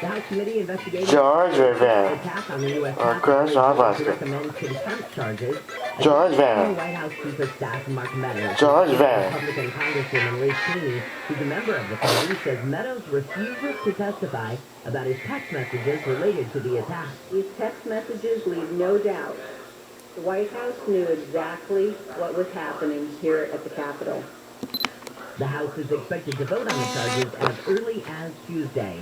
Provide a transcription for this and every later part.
The House committee investigating George the Rivera. attack on the U.S. Chris Capitol to recommend contempt charges George against Rivera. former White House Chief of Staff Mark Meadows. George Rivera. Republican Congresswoman Liz Cheney, who's a member of the committee, says Meadows refuses to testify about his text messages related to the attack. These text messages leave no doubt. The White House knew exactly what was happening here at the Capitol. The House is expected to vote on the charges as early as Tuesday.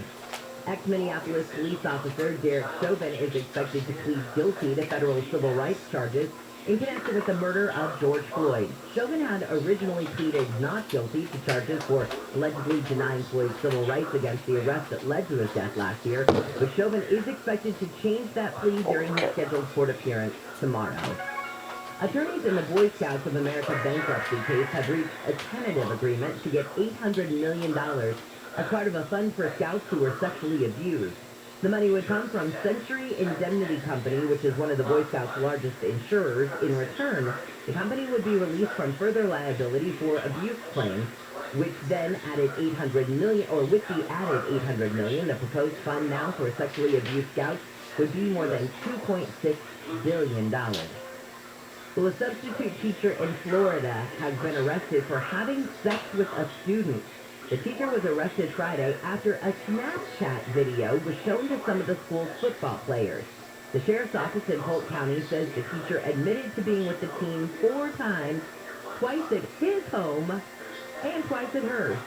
Ex-Minneapolis police officer Derek Shovin is expected to plead guilty to federal civil rights charges in connection with the murder of George Floyd. Shovin had originally pleaded not guilty to charges for allegedly denying Floyd's civil rights against the arrest that led to his death last year, but Shovin is expected to change that plea during his scheduled court appearance tomorrow. Attorneys in the Boy Scouts of America bankruptcy case have reached a tentative agreement to get $800 million as part of a fund for scouts who were sexually abused. The money would come from Century Indemnity Company, which is one of the Boy Scouts' largest insurers. In return, the company would be released from further liability for abuse claims, which then added $800 million, or with the added $800 million, the proposed fund now for sexually abused scouts would be more than $2.6 billion. Well, a substitute teacher in Florida has been arrested for having sex with a student. The teacher was arrested Friday after a Snapchat video was shown to some of the school's football players. The sheriff's office in Polk County says the teacher admitted to being with the team 4 times, twice at his home and twice at hers.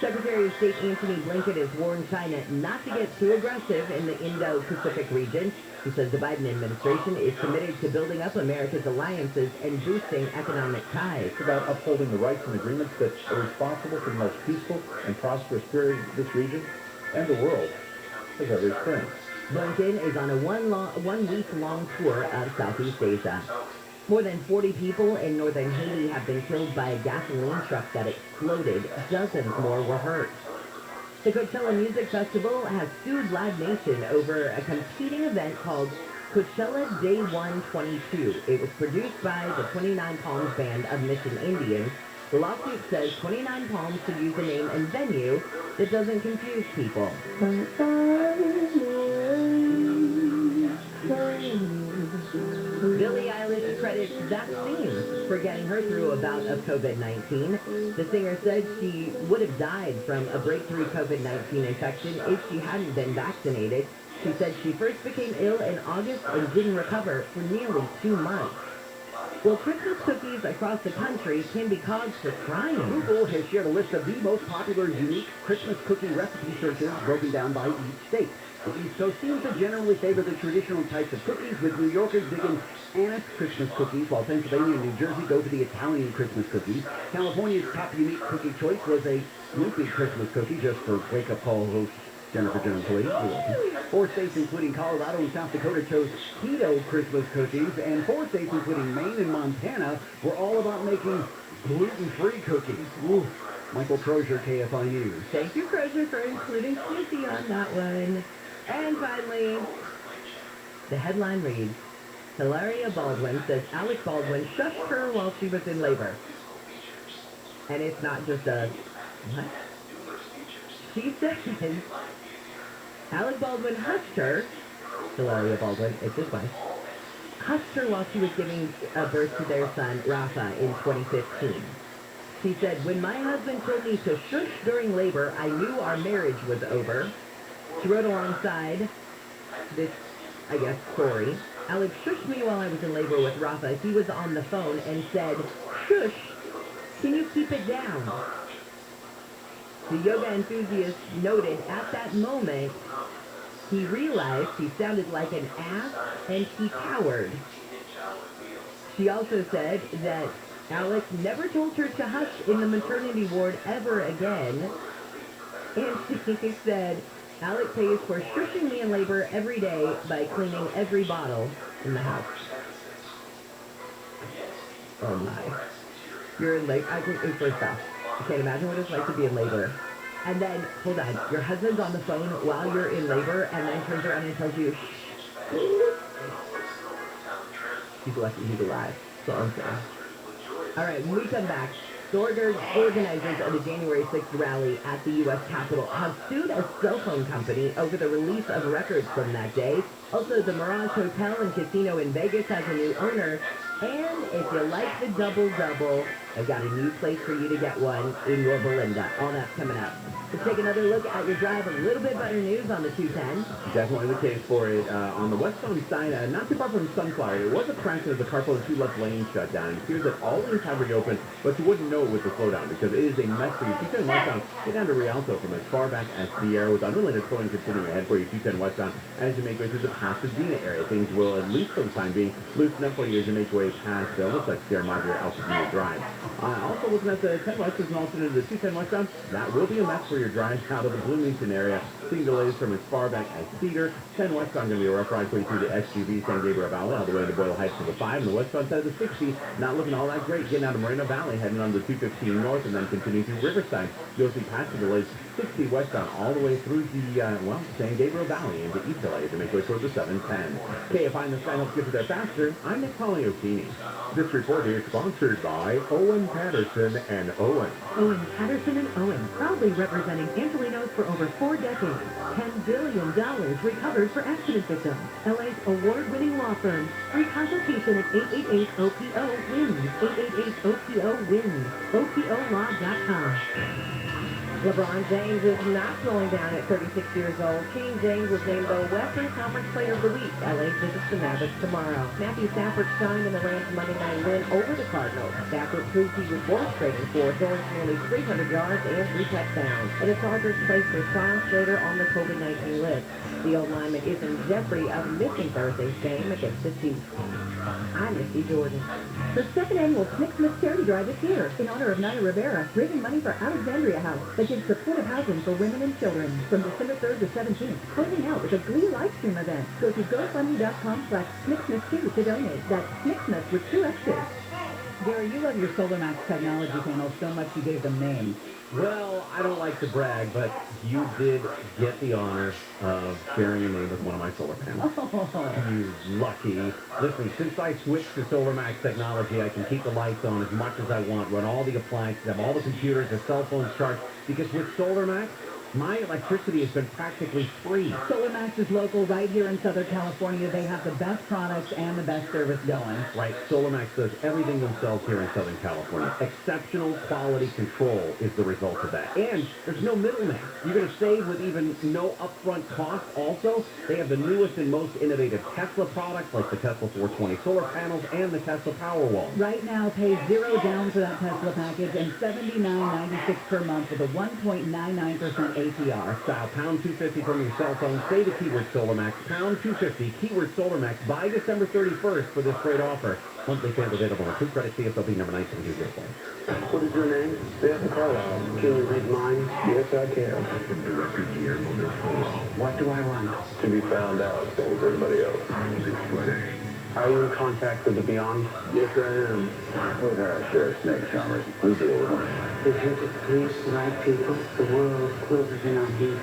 Secretary of State Antony Blinken has warned China not to get too aggressive in the Indo-Pacific region. He says the Biden administration is committed to building up America's alliances and boosting economic ties. It's about upholding the rights and agreements that are responsible for the most peaceful and prosperous period this region and the world has ever experienced. Blinken is on a one-week-long tour of Southeast Asia. More than 40 people in northern Haiti have been killed by a gasoline truck that exploded. Dozens more were hurt. The Coachella Music Festival has sued Live Nation over a competing event called Coachella Day 122. It was produced by the 29 Palms Band of Mission Indians. The lawsuit says 29 Palms should use a name and venue that doesn't confuse people. Billie Eilish credits vaccines for getting her through a bout of COVID-19. The singer said she would have died from a breakthrough COVID-19 infection if she hadn't been vaccinated. She said she first became ill in August and didn't recover for nearly 2 months. Well, Christmas cookies across the country can be cause for crying. Google has shared a list of the most popular unique Christmas cookie recipe searches broken down by each state. The East Coast seems to generally favor the traditional types of cookies, with New Yorkers digging anise Christmas cookies, while Pennsylvania and New Jersey go for the Italian Christmas cookies. California's top unique cookie choice was a Snoopy Christmas cookie, just for wake-up call host Jennifer Jones Lee. 4 states, including Colorado and South Dakota, chose keto Christmas cookies, and 4 states, including Maine and Montana, were all about making gluten-free cookies. Ooh. Michael Crozier, KFI News. Thank you, Crozier, for including Snoopy on that one. And finally, the headline reads, Hilaria Baldwin says Alec Baldwin shushed her while she was in labor. And it's not just a, what? She says Alec Baldwin hushed her, Hilaria Baldwin, it's his wife, hushed her while she was giving birth to their son, Rafa, in 2015. She said, when my husband told me to shush during labor, I knew our marriage was over. She wrote alongside this, I guess, story. Alex shushed me while I was in labor with Rafa. He was on the phone and said, shush, can you keep it down? The yoga enthusiast noted at that moment, he realized he sounded like an ass and he cowered. She also said that Alex never told her to hush in the maternity ward ever again. And she said, Alec pays for shushing me in labor every day by cleaning every bottle in the house. Oh my. You're in labor. First off, I can't imagine what it's like to be in labor. And then, hold on, your husband's on the phone while you're in labor and then turns around and tells you, shh. He's lucky he's alive. So I'm saying. All right, when we come back, organizers of the January 6th rally at the U.S. Capitol have sued a cell phone company over the release of records from that day. Also, the Mirage Hotel and Casino in Vegas has a new owner. And if you like the double-double, I've got a new place for you to get one in your Belinda. All that's coming up. Let's take another look at your drive. A little bit better news on the 210. Definitely the case for it. On the westbound side, not too far from Sunflower, there was a crash as the carpool and two left lanes shut down. It appears that all lanes have reopened, but you wouldn't know it with the slowdown because it is a mess for you. 210 westbound, get down to Rialto from as far back as Sierra with unrelated slowing continuing ahead for you 210 westbound as you make way through the Pasadena area. Things will, at least for the time being, loosen up for you as you make way past, looks like Sierra Madre Altadena Drive. Also looking at the 10 west as an alternate to the 210 westbound, that will be a mess for your drive out of the Bloomington area. Seeing delays from as far back as Cedar. 10 westbound going to be a rough ride for you through the SGV San Gabriel Valley all the way to Boyle Heights to the 5. And the westbound side of the 60, not looking all that great. Getting out of Moreno Valley, heading on the 215 north and then continuing through Riverside. You'll see past the delays 60 westbound all the way through the, San Gabriel Valley into East LA to make way toward the 710. KFI in the sky helps get you there faster. I'm Nick Poliocchini. This report is sponsored by Owen Patterson and Owen. Owen Patterson and Owen, proudly representing Angelenos for over 4 decades. $10 billion recovered for accident victims. LA's award-winning law firm. Free consultation at 888-OPO-WINS. 888-OPO-WINS. OPOLaw.com. LeBron James is not slowing down at 36 years old. King James was named the Western Conference Player of the Week. LA visits the Mavericks tomorrow. Matthew Stafford shined in the Rams' Monday night win over the Cardinals. Stafford proved he was worth trading for, throwing for nearly 300 yards and 3 touchdowns. And the Chargers placed Rashawn Slater on the COVID-19 list. The old lineman is in jeopardy of missing Thursday's game against the Chiefs. I'm Misty Jordan. The second annual Smith Charity Drive is here in honor of Naya Rivera, raising money for Alexandria House that gives supportive housing for women and children from December 3rd to 17th. Closing out with a Glee live stream event. Go to GoFundMe.com/SnickSmith2 to donate. That's SnickSmith with 2 X's. Gary, you love your SolarMax technology panels so much you gave them names. Well, I don't like to brag, but you did get the honor of sharing your name with one of my solar panels. Oh. You lucky. Listen, since I switched to SolarMax technology, I can keep the lights on as much as I want, run all the appliances, have all the computers, the cell phones charged, because with SolarMax, my electricity has been practically free. SolarMax is local right here in Southern California. They have the best products and the best service going. Right, SolarMax does everything themselves here in Southern California. Exceptional quality control is the result of that. And there's no middleman. You're going to save with even no upfront cost. Also, they have the newest and most innovative Tesla products like the Tesla 420 solar panels and the Tesla Powerwall. Right now, pay $0 down for that Tesla package and $79.96 per month with a 1.99% APR. Dial pound 250 from your cell phone. Say the keyword SolarMax. Pound 250, keyword SolarMax by December 31st for this great offer. Monthly plans available on 2 credit CSLB number 1924. What is your name? Beth Carlisle. Can you read mine? Yes, I can. What do I want? To be found out, same as everybody else. Are you in contact with the Beyond? Yes, I am. With our sheriff, Snake Charmers. Who's the old one? If you could please the right people, the world will be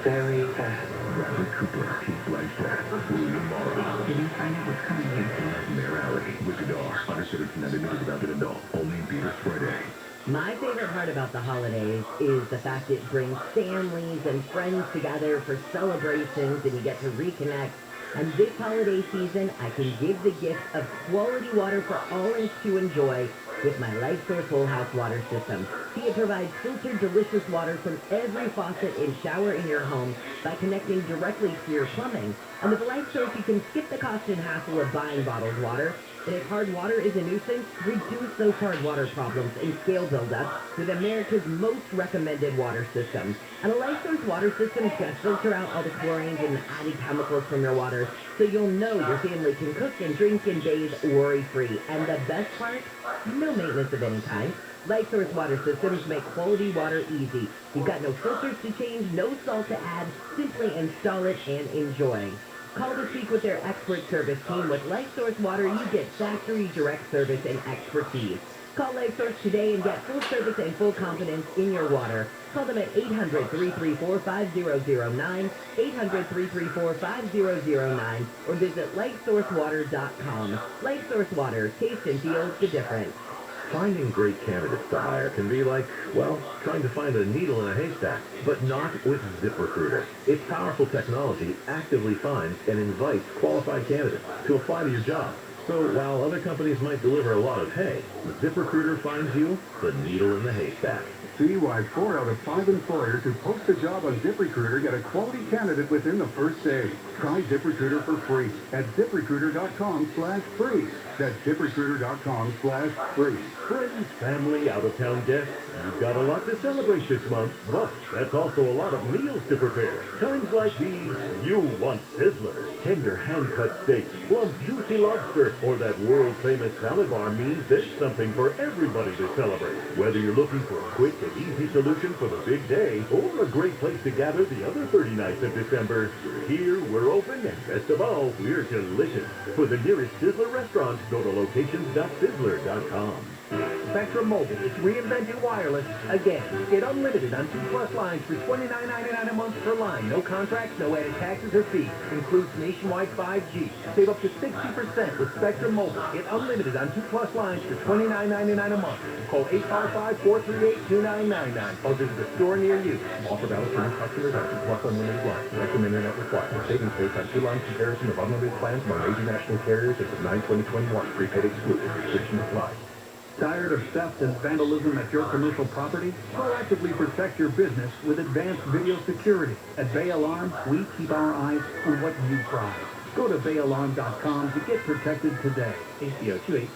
very fast. Robert Cooper, Keith Flagstaff, William Morrow. Did you find out what's coming here? Mayor Alley, Wickadar, under 17 and images about an adult. Only in theaters Friday. My favorite part about the holidays is the fact it brings families and friends together for celebrations and you get to reconnect. And this holiday season, I can give the gift of quality water for all to enjoy with my LifeSource Whole House water system. See, it provides filtered, delicious water from every faucet and shower in your home by connecting directly to your plumbing. And with LifeSource, you can skip the cost and hassle of buying bottled water. And if hard water is a nuisance, reduce those hard water problems and scale buildup with America's most recommended water system. And a LifeSource water system is going to filter out all the chlorines and added chemicals from your water, so you'll know your family can cook and drink and bathe worry-free. And the best part? No maintenance of any kind. LifeSource water systems make quality water easy. You've got no filters to change, no salt to add. Simply install it and enjoy. Call to speak with their expert service team. With LifeSource Water, you get factory direct service and expertise. Call LifeSource today and get full service and full confidence in your water. Call them at 800-334-5009, 800-334-5009, or visit LifeSourceWater.com. LifeSource Water, taste and feel the difference. Finding great candidates to hire can be like, well, trying to find a needle in a haystack, but not with ZipRecruiter. Its powerful technology actively finds and invites qualified candidates to apply to your job. So while other companies might deliver a lot of hay, ZipRecruiter finds you the needle in the haystack. See why 4 out of 5 employers who post a job on ZipRecruiter get a quality candidate within the first day. Try ZipRecruiter for free at ZipRecruiter.com/free. That's ZipRecruiter.com/free. Friends, family, out-of-town guests, you've got a lot to celebrate this month, but that's also a lot of meals to prepare. Times like these, you want Sizzler. Tender hand-cut steaks, plump juicy lobster, or that world-famous salad bar means there's something for everybody to celebrate. Whether you're looking for a quick and easy solution for the big day, or a great place to gather the other 30 nights of December, we're here, we're open, and best of all, we're delicious. For the nearest Sizzler restaurant, go to locations.sizzler.com. Spectrum Mobile is reinventing wireless again. Get unlimited on 2+ lines for $29.99 a month per line. No contracts, no added taxes or fees. Includes nationwide 5G. Save up to 60% with Spectrum Mobile. Get unlimited on 2+ lines for $29.99 a month. Call 855-438-2999 or visit a store near you. Offer valid for new customers on 2+ unlimited lines. Spectrum Internet required. Savings based on 2-line comparison of unlimited plans among major national carriers as of 9/2021. Prepaid excluded. Restrictions apply. Tired of theft and vandalism at your commercial property? Proactively protect your business with advanced video security. At Bay Alarm, we keep our eyes on what you prize. Go to bayalarm.com to get protected today. ACO 28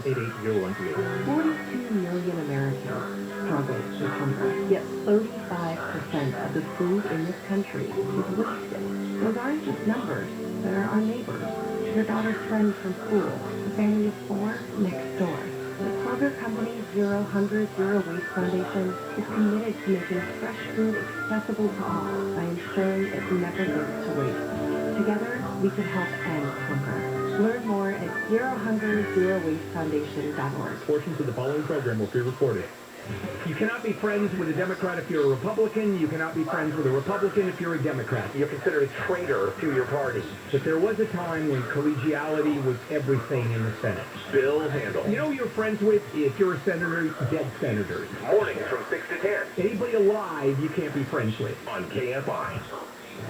880138. 42 million Americans struggle with hunger, yet 35% of the food in this country is wasted. Those aren't just numbers. They're our neighbors, your daughter's friends from school, a family of 4 next door. The Kroger Company's Zero Hunger, Zero Waste Foundation is committed to making fresh food accessible to all by ensuring it never goes to waste. Together, we can help end hunger. Learn more at ZeroHungerZeroWasteFoundation.org. Portions of the following program will be recorded. You cannot be friends with a Democrat if you're a Republican. You cannot be friends with a Republican if you're a Democrat. You're considered a traitor to your party. But there was a time when collegiality was everything in the Senate. Bill Handel. You know who you're friends with? If you're a senator, dead senators. Mornings from 6 to 10 Anybody alive you can't be friends with. on KFI.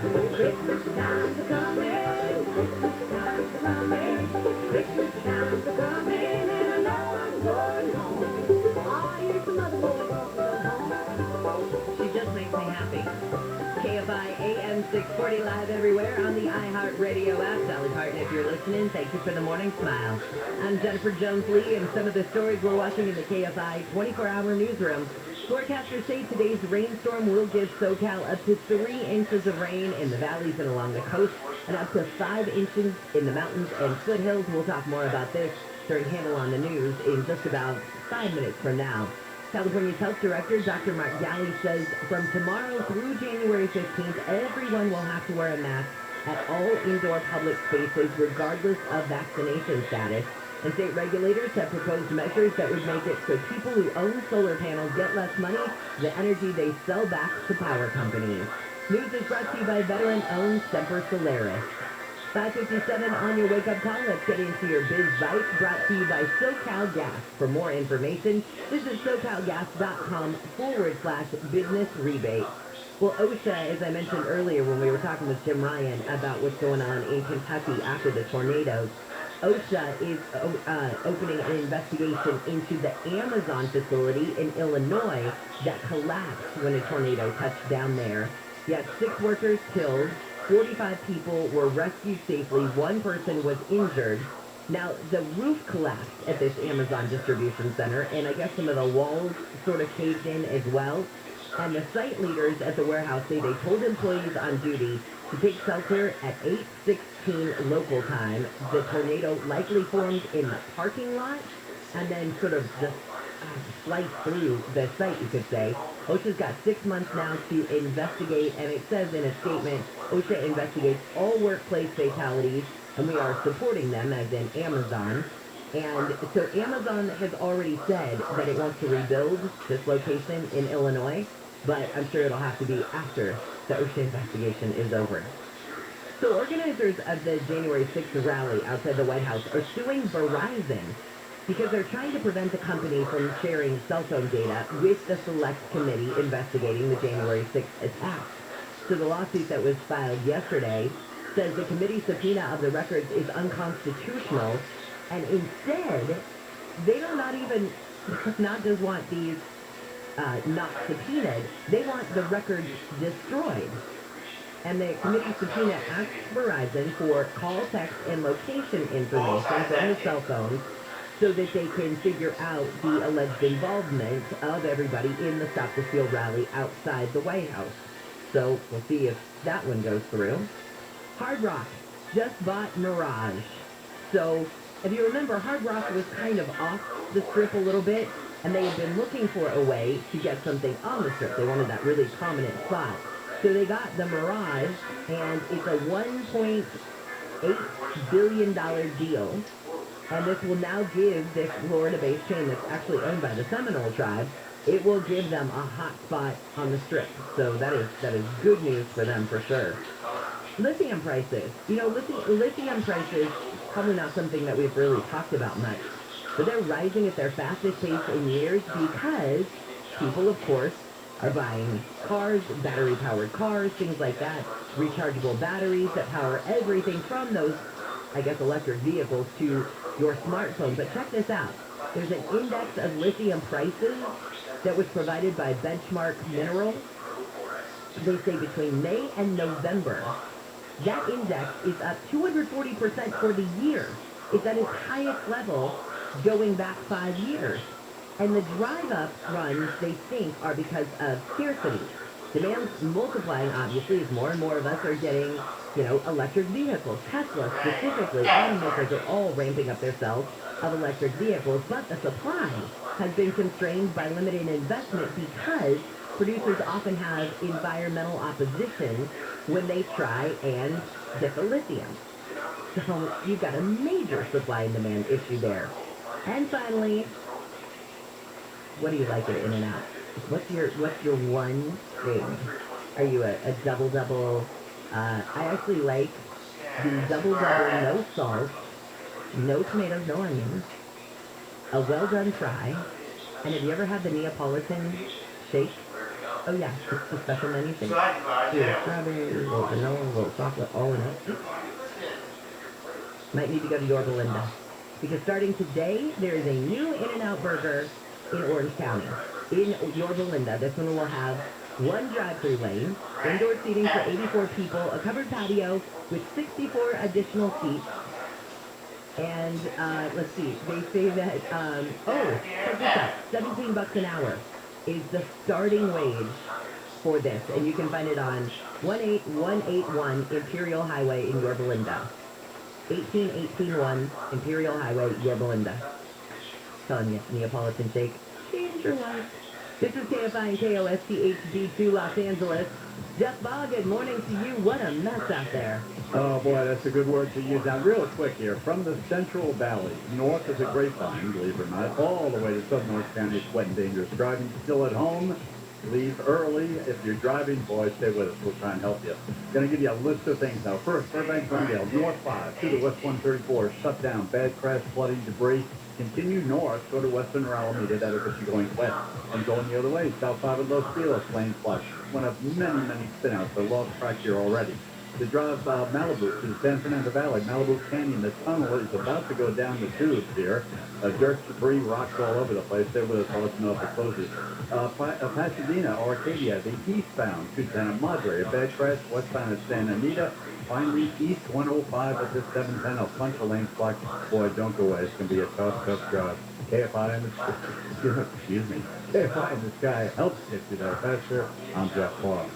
Christmas time's coming, Christmas time's coming, Christmas time's coming, and I know I'm going home. I hear some other boys going home. She just makes me happy. KFI AM 640 live everywhere on the iHeartRadio app. Dolly Parton, if you're listening, thank you for the morning smile. I'm Jennifer Jones-Lee, and some of the stories we're watching in the KFI 24-hour newsroom. Forecasters say today's rainstorm will give SoCal up to 3 inches of rain in the valleys and along the coast, and up to 5 inches in the mountains and foothills. We'll talk more about this during Handle on the News in just about 5 minutes from now. California's health director, Dr. Mark Galley, says from tomorrow through January 15th, everyone will have to wear a mask at all indoor public spaces, regardless of vaccination status. And state regulators have proposed measures that would make it so people who own solar panels get less money for the energy they sell back to power companies. News is brought to you by veteran-owned Semper Solaris. 5:57 on your wake-up call. Let's get into your Biz Bite, brought to you by SoCal Gas. For more information, visit SoCalGas.com/business rebate. Well, OSHA, as I mentioned earlier when we were talking with Jim Ryan about what's going on in Kentucky after the tornadoes, OSHA is opening an investigation into the Amazon facility in Illinois that collapsed when a tornado touched down there. Yet 6 workers killed, 45 people were rescued safely, 1 person was injured. Now, the roof collapsed at this Amazon distribution center, and I guess some of the walls sort of caved in as well. And the site leaders at the warehouse say they told employees on duty to take shelter at 8:16 local time. The tornado likely formed in the parking lot and then sort of just sliced through the site, you could say. OSHA's got 6 months now to investigate, and it says in a statement, OSHA investigates all workplace fatalities, and we are supporting them, as in Amazon. And so Amazon has already said that it wants to rebuild this location in Illinois, but I'm sure it'll have to be after the OSHA investigation is over. So organizers of the January 6th rally outside the White House are suing Verizon because they're trying to prevent the company from sharing cell phone data with the select committee investigating the January 6th attack. So the lawsuit that was filed yesterday says the committee's subpoena of the records is unconstitutional, and instead, they do not just want these not subpoenaed, they want the records destroyed. And the committee subpoena asks Verizon for call, text, and location information from the cell phones so that they can figure out the alleged involvement of everybody in the Stop the Steal rally outside the White House. So we'll see if that one goes through. Hard Rock just bought Mirage. So if you remember, Hard Rock was kind of off the strip a little bit, and they had been looking for a way to get something on the strip. They wanted that really prominent spot. So they got the Mirage, and it's a $1.8 billion deal. And this will now give this Florida-based chain that's actually owned by the Seminole tribe, it will give them a hot spot on the strip. So that is good news for them for sure. Lithium prices. You know, lithium prices, probably not something that we've really talked about much. But they're rising at their fastest pace in years because people, of course, are buying cars, battery-powered cars, things like that, rechargeable batteries that power everything from those, I guess, electric vehicles to your smartphone. But check this out. There's an index of lithium prices that was provided by Benchmark Minerals. They say between May and November, that index is up 240% for the year. It's at its highest level going back 5 years. And the drive-up runs, they think, are because of scarcity. Demand's multiplying, obviously, as more and more of us are getting, electric vehicles. Tesla, specifically, automakers are all ramping up their sales of electric vehicles. But the supply has been constrained by limited investment because producers often have environmental opposition when they try and get the lithium. So you've got a major supply and demand issue there. And finally, what do you like at In-N-Out? What's your one thing? Are you a double-double? I actually like the double-double, no salt, no tomatoes, no onions, a well-done fry, and have you ever had the Neapolitan shake? Oh yeah, it's the special menu shake. Strawberry, a little vanilla, a little chocolate, all in it. Might need to go to Yorba Linda. Because starting today, there is a new In-N-Out burger in Orange County. In Yorba Linda, this one will have one drive-through lane, indoor seating for 84 people, a covered patio with 64 additional seats. And, let's see, they say that, check this out, $17 an hour is the starting wage for this. And you can find it on 18181 Imperial Highway in Yorba Linda. 18181 Imperial Highway, Yorba Linda. Telling you, Neapolitan shake, change your life. This is KFI and KOSTHD2 Los Angeles. Jeff Ball, good morning to you. What a mess out there. Oh boy, that's a good word to use. Now, real quick here, from the Central Valley, north of the Grapevine, believe it or not, all the way to Southern Orange County, it's wet and dangerous. Driving still at home, leave early. If you're driving, boy, stay with us. We'll try and help you. Going to give you a list of things now. First, Fairbanks, Glendale, North 5 to the West 134, shut down, bad crash, flooding, debris. Continue north, go to Western Alameda, that'll get you going west. And going the other way, South 5 of Los Feliz, lane flush. One of many spinouts, so lost track here already. To drive Malibu to the San Fernando Valley, Malibu Canyon, the tunnel is about to go down the tubes here. Dirt, debris, rocks all over the place. Stay with us, I'll let you know if it closes. Pasadena, Arcadia, the eastbound to Santa Madre, a bad crash, westbound at Santa Anita. Finally, East 105 at this 710, a bunch of lanes blocked. Boy, don't go away. It's going to be a tough drive. KFI in the excuse me. KFI in the sky helps get you there faster. I'm Jeff Paul.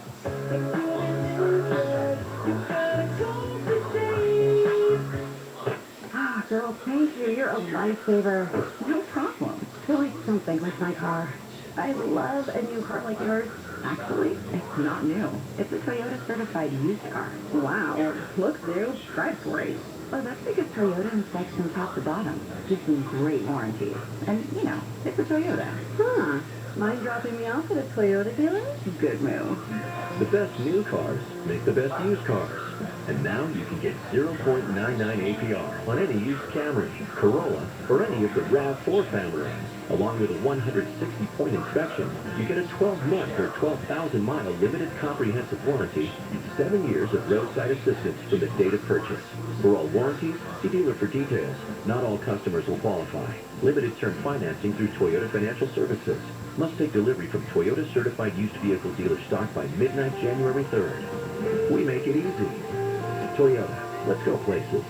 Girl, thank you. You're a lifesaver. No problem. Really something with my car. I love a new car like yours. Actually, it's not new. It's a Toyota certified used car. Wow. It looks new. Drives great. Well, that's because Toyota inspects from top to bottom. Gives them great warranties. And, it's a Toyota. Huh. Mind dropping me off at a Toyota dealer? Good move. The best new cars make the best used cars. And now you can get 0.99 APR on any used Camry, Corolla, or any of the RAV4 family. Along with a 160-point inspection, you get a 12-month or 12,000-mile limited comprehensive warranty and 7 years of roadside assistance from the date of purchase. For all warranties, see dealer for details. Not all customers will qualify. Limited term financing through Toyota Financial Services. Must take delivery from Toyota certified used vehicle dealer stock by midnight January 3rd. We make it easy. Toyota, let's go places.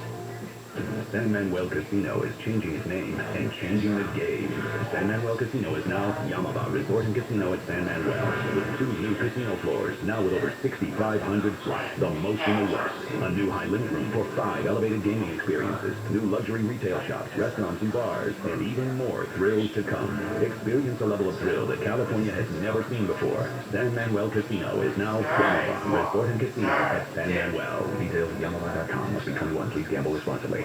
San Manuel Casino is changing its name and changing the game. San Manuel Casino is now Yamaba Resort and Casino at San Manuel, with 2 new casino floors, now with over 6,500 slots, the most in the West. A new high limit room for 5 elevated gaming experiences, new luxury retail shops, restaurants and bars, and even more thrills to come. Experience a level of thrill that California has never seen before. San Manuel Casino is now Yamaba Resort and Casino at San Manuel. Details at Yamaba.com. Must be 21. Please gamble responsibly.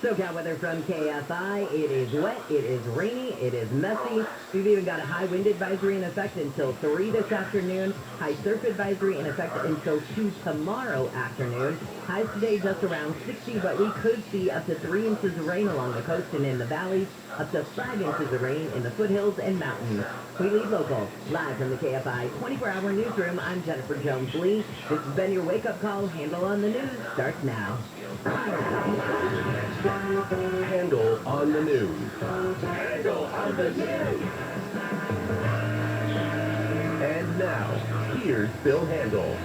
SoCal weather from KFI. It is wet, it is rainy, it is messy. We've even got a high wind advisory in effect until 3 this afternoon. High surf advisory in effect until 2 tomorrow afternoon. Highs today just around 60, but we could see up to 3 inches of rain along the coast and in the valleys, up to 5 inches of rain in the foothills and mountains. We lead local, live from the KFI 24-hour newsroom. I'm Jennifer Jones-Lee. This has been your wake-up call. Handle on the news starts now. Handle on the news. Handle on the news. And now, here's Bill Handel.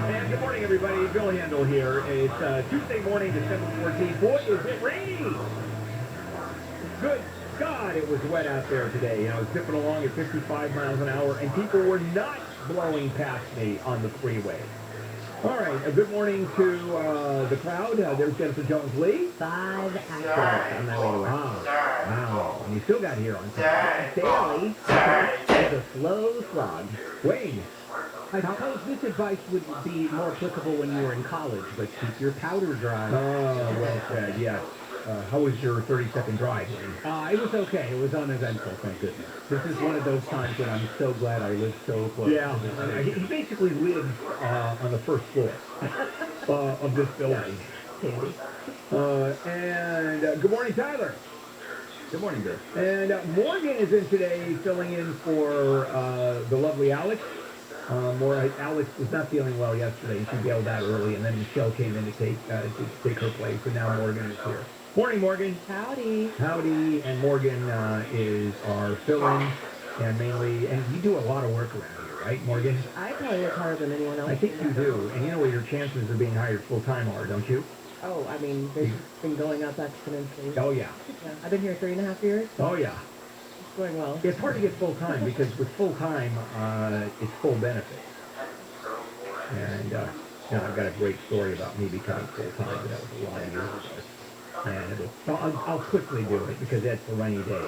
And good morning, everybody. Bill Handel here. It's Tuesday morning, December 14th. Boy, is it rainy! Good God, it was wet out there today. You know, I was zipping along at 55 miles an hour, and people were not blowing past me on the freeway. All right, good morning to the crowd. There's Jennifer Jones-Lee. 5 accidents on my way to work. Wow. And you still got here on time. Barely. It's a slow slog. Wayne. I suppose this advice would be more applicable when you were in college, but keep your powder dry. Oh, well said, yes. How was your 30-second drive, Wayne? It was okay. It was uneventful, thank goodness. This is one of those times when I'm so glad I lived so close. Yeah, he basically lives on the first floor of this building. And good morning, Tyler. Good morning, Bill. And Morgan is in today filling in for the lovely Alex. Alex was not feeling well yesterday. She bailed out early, and then Michelle came in to take her place, and now Morgan is here. Morning, Morgan. Howdy. Howdy, and Morgan is our fill-in, and you do a lot of work around here, right, Morgan? I probably work harder than anyone else. I think you do, and you know what your chances of being hired full-time are, don't you? Oh, I mean, they've been going up exponentially. Oh, yeah. Yeah, I've been here 3.5 years. Oh, yeah. It's going well. It's hard to get full-time, because with full-time, it's full benefits. And, I've got a great story about me becoming full-time, but that was a lot of years ago. And I'll quickly do it because that's a rainy day.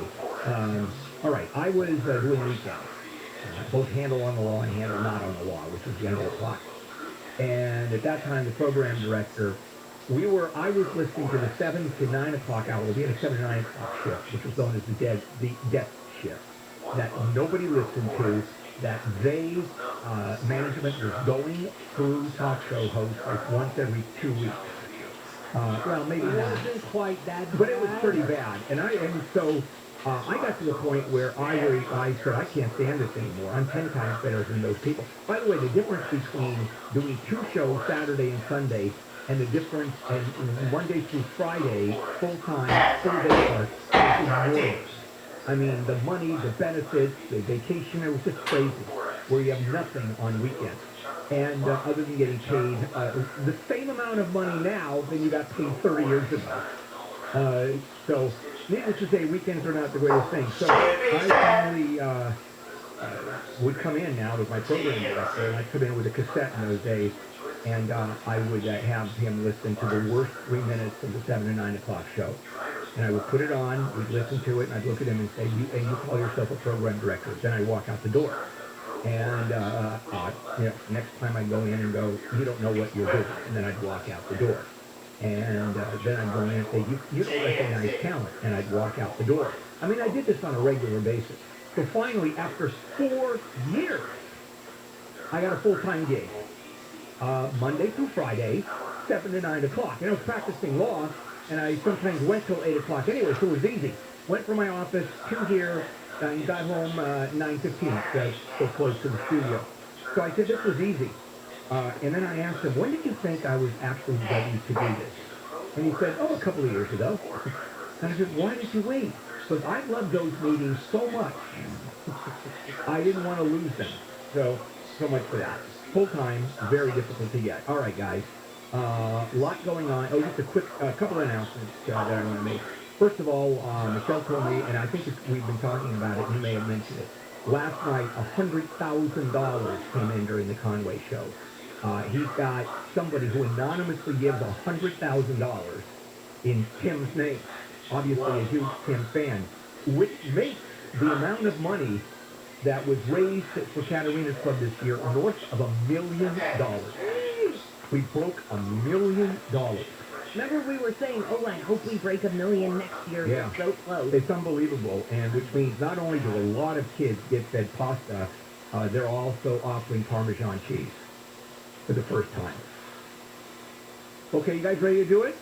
All right, I was doing weekends, both handle on the law and handle not on the law, which was the end of the clock. And at that time, the program director, I was listening to the 7 to 9 o'clock hour. We had a 7 to 9 o'clock shift, which was known as the death shift, that nobody listened to, that management was going through talk show hosts like once every 2 weeks. Well, maybe not. It wasn't quite that bad. But it was pretty bad. So I got to the point where I said, I can't stand this anymore. I'm 10 times better than those people. By the way, the difference between doing 2 shows, Saturday and Sunday, and the difference, and Monday through Friday, full-time, full-day work, is enormous. I mean, the money, the benefits, the vacation, it was just crazy, where you have nothing on weekends. And other than getting paid the same amount of money now than you got paid 30 years ago. So, needless to say, weekends are not the greatest thing. So, I finally would come in now with my program director, and I'd come in with a cassette in those days, and I would have him listen to the worst 3 minutes of the 7 to 9 o'clock show. And I would put it on, we'd listen to it, and I'd look at him and say, you call yourself a program director. Then I'd walk out the door. And, next time I'd go in and go, you don't know what you're doing. And then I'd walk out the door. And then I'd go in and say, you don't recognize talent. And I'd walk out the door. I mean, I did this on a regular basis. So finally, after 4 years, I got a full-time gig. Monday through Friday, 7 to 9 o'clock. And I was practicing law, and I sometimes went till 8 o'clock anyway, so it was easy. Went from my office to here, and got home 9:15, so close to the studio. So I said this was easy. And then I asked him, when did you think I was actually ready to do this? And he said, a couple of years ago. And I said, why did you wait? Because I loved those meetings so much. I didn't want to lose them. So much for that. Full-time, very difficult to get. All right, guys. Lot going on. Oh, just a quick couple of announcements that I want to make. First of all, Michelle told me, and I think we've been talking about it, you may have mentioned it. Last night, $100,000 came in during the Conway show. He's got somebody who anonymously gives $100,000 in Tim's name. Obviously a huge Tim fan, which makes the amount of money that was raised for Katarina's Club this year north of $1 million. We broke $1 million. Remember we were saying, I hope we break $1 million next year. Yeah. We're so close. It's unbelievable, and which means not only do a lot of kids get fed pasta, they're also offering Parmesan cheese for the first time. Okay, you guys ready to do it?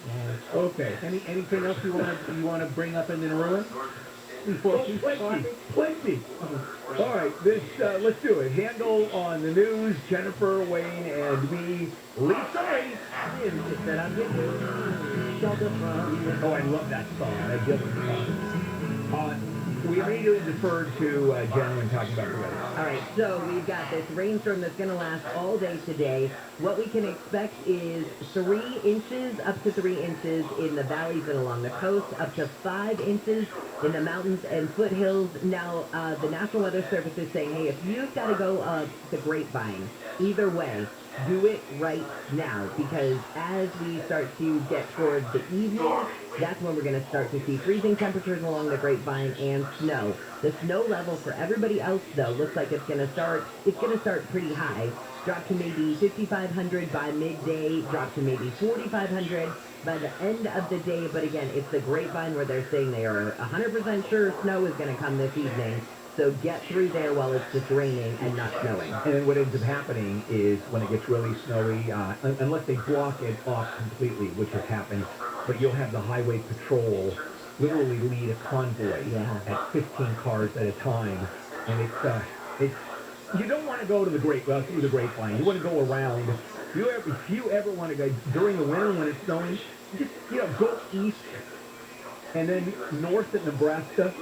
Okay. Anything else you want to bring up in the ruin? Plenty. All right, let's do it. Handle on the news, Jennifer, Wayne, and me. Lisa. Oh, I love that song. We immediately deferred to Jen when talking about the weather. All right, so we've got this rainstorm that's going to last all day today. What we can expect is 3 inches, up to 3 inches in the valleys and along the coast, up to 5 inches in the mountains and foothills. Now, the National Weather Service is saying, hey, if you've got to go up the grapevine, either way, do it right now, because as we start to get towards the evening, that's when we're going to start to see freezing temperatures along the grapevine and snow. The snow level for everybody else, though, looks like it's going to start pretty high. Drop to maybe 5,500 by midday, drop to maybe 4,500 by the end of the day. But again, it's the grapevine where they're saying they are 100% sure snow is going to come this evening. So get through there while it's just raining and not snowing. And then what ends up happening is when it gets really snowy, unless they block it off completely, which has happened, but you'll have the highway patrol literally lead a convoy at 15 cars at a time. And it's you don't want to go to through the grapevine. You want to go around. If you ever want to go during the winter when it's snowing, just go east and then north at Nebraska.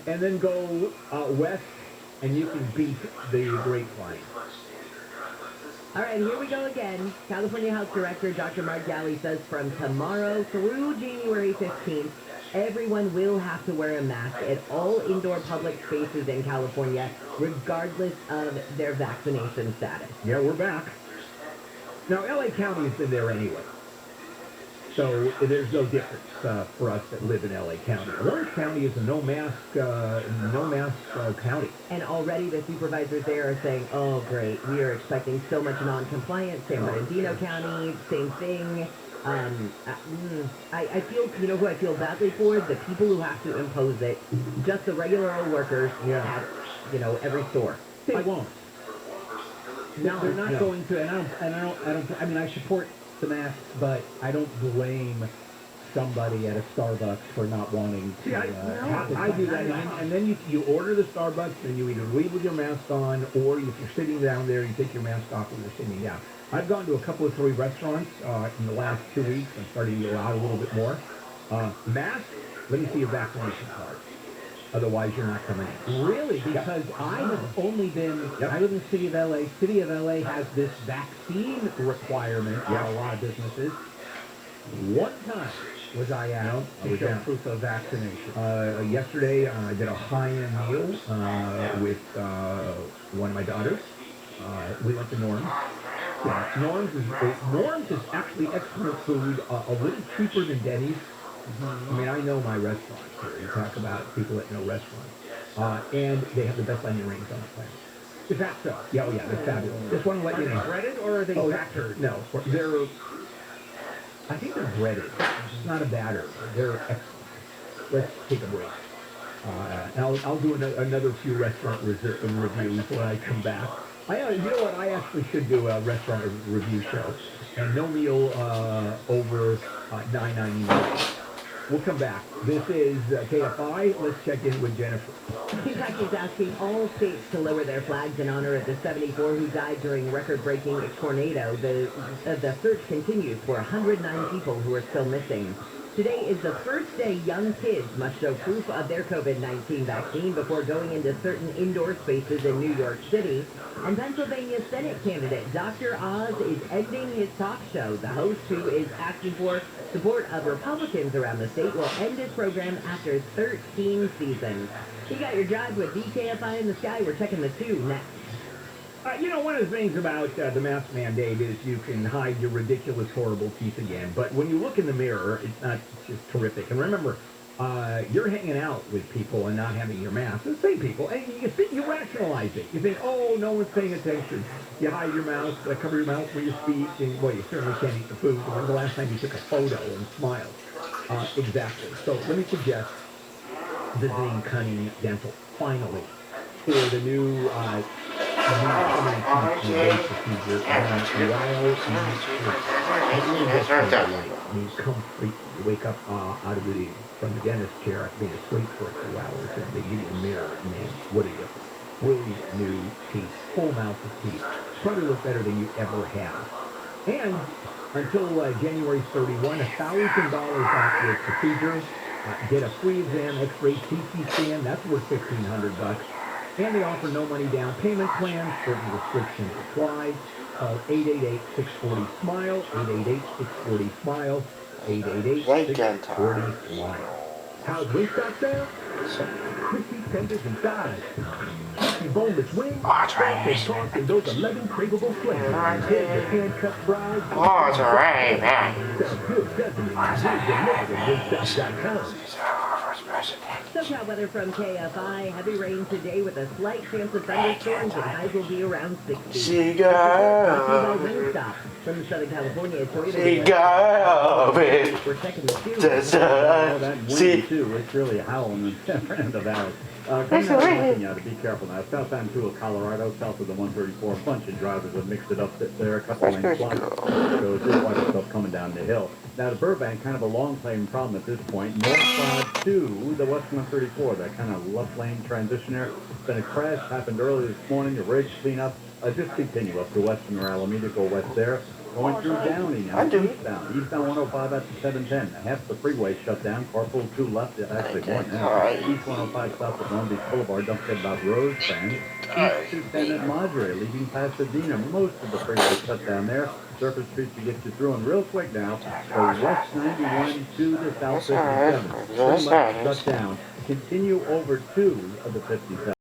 And then go west, and you can beat the grapevine. All right, here we go again. California Health Director Dr. Mark Galley says from tomorrow through January 15th, everyone will have to wear a mask at all indoor public spaces in California, regardless of their vaccination status. Yeah, we're back. Now, L.A. County has been there anyway. So there's no difference for us that live in L.A. County. Orange County is a no-mask county. And already the supervisors there are saying, oh, great, we are expecting so much non-compliance. San Bernardino County, same thing. I feel, who I feel badly for? The people who have to impose it. Just the regular old workers at, every store. They won't. No, they're not going to, and I support the masks, but I don't blame somebody at a Starbucks for not wanting to. I do that, and then you order the Starbucks, and you either leave with your mask on, or if you're sitting down there, you take your mask off when you're sitting down. I've gone to a couple of Philly restaurants in the last 2 weeks. I'm starting to go out a little bit more. Mask, let me see your vaccination card. Otherwise, you're not coming in. Really? Because I have only been, I live in the city of L.A. City of L.A. has this vaccine requirement for a lot of businesses. One time was I out to show proof of vaccination. Yesterday, I did a high-end meal with one of my daughters. We went to Norm's. Norm's is actually excellent food, a little cheaper than Denny's. I mean, I know my restaurants here. You talk about people that know restaurants. And they have the best onion rings on the planet. Is that so? Yeah, oh yeah, they're fabulous. Just want to let you know. Are they breaded or are they battered? No, I think they're breaded. It's not a batter. They're excellent. Let's take a break. And I'll do another few restaurant reviews when I come back. You know what? I actually should do a restaurant review show, and no meal over $9.99. We'll come back. This is KFI. Let's check in with Jennifer. Kentucky is asking all states to lower their flags in honor of the 74 who died during record-breaking tornado. The search continues for 109 people who are still missing. Today is the first day young kids must show proof of their COVID-19 vaccine before going into certain indoor spaces in New York City. And Pennsylvania Senate candidate Dr. Oz is ending his talk show. The host, who is asking for support of Republicans around the state, will end his program after 13 seasons. You got your drive with DKFI in the sky. We're checking the 2 next. You know, one of the things about the mask mandate is you can hide your ridiculous, horrible teeth again. But when you look in the mirror, it's not just terrific. And remember, you're hanging out with people and not having your mask. The same people. And you rationalize it. You think, oh, no one's paying attention. You hide your mouth, cover your mouth when you speak. And, well, you certainly can't eat the food. When's the last time you took a photo and smiled? Exactly. So let me suggest visiting Cunning Dental, finally, for the new you wake up out of from the dentist chair after being asleep for a few hours, and they give you a mirror, and then what do you? Really new teeth, full mouth of teeth. Probably look better than you ever have. And until January 31, $1,000 off your procedure. Get a free exam, X-ray, CT scan. That's worth $1,500. And they offer no money down payment plans. Certain restrictions apply. Call 888-640-SMILE, 888-640-SMILE, 888-640-SMILE. How's Wingstop sound? Crispy tenders and thighs. Crispy boneless wings. Soft and soft in those 11 craveable flavors. Here's your hand-cut fries. Oh, it's alright, man. Sounds good, doesn't it? Wingstop.com. SoCal weather from KFI. Heavy rain today with a slight chance of thunderstorms, and highs will be around 60. Cigar. Wingstop from Southern California. Cigar. We're checking the 2. That wind, too. It's really howling in the valley. Coming out of Virginia, to be careful now. Southbound to Colorado, south of the 134. A bunch of drivers have mixed it up there. A couple lanes blocked. So it's just watch yourself coming down the hill. Now, to Burbank, kind of a long-playing problem at this point. Northbound to the West 134, that kind of left lane transition there. It's been a crash, happened early this morning. The ridge cleanup. Just continue up to Western or Alameda, go west there. Going through Downey now. Eastbound 105 at the 710. Half the freeway shut down. Carpool 2 left. Actually, more now. East 105 south of Long Beach Boulevard. Don't forget about Rose Bend. East 210 at Madre, leaving Pasadena. Most of the freeway shut down there. Surface streets to get you through. And real quick now, the West 91 to the South 57. Pretty much shut down. Continue over to the 57.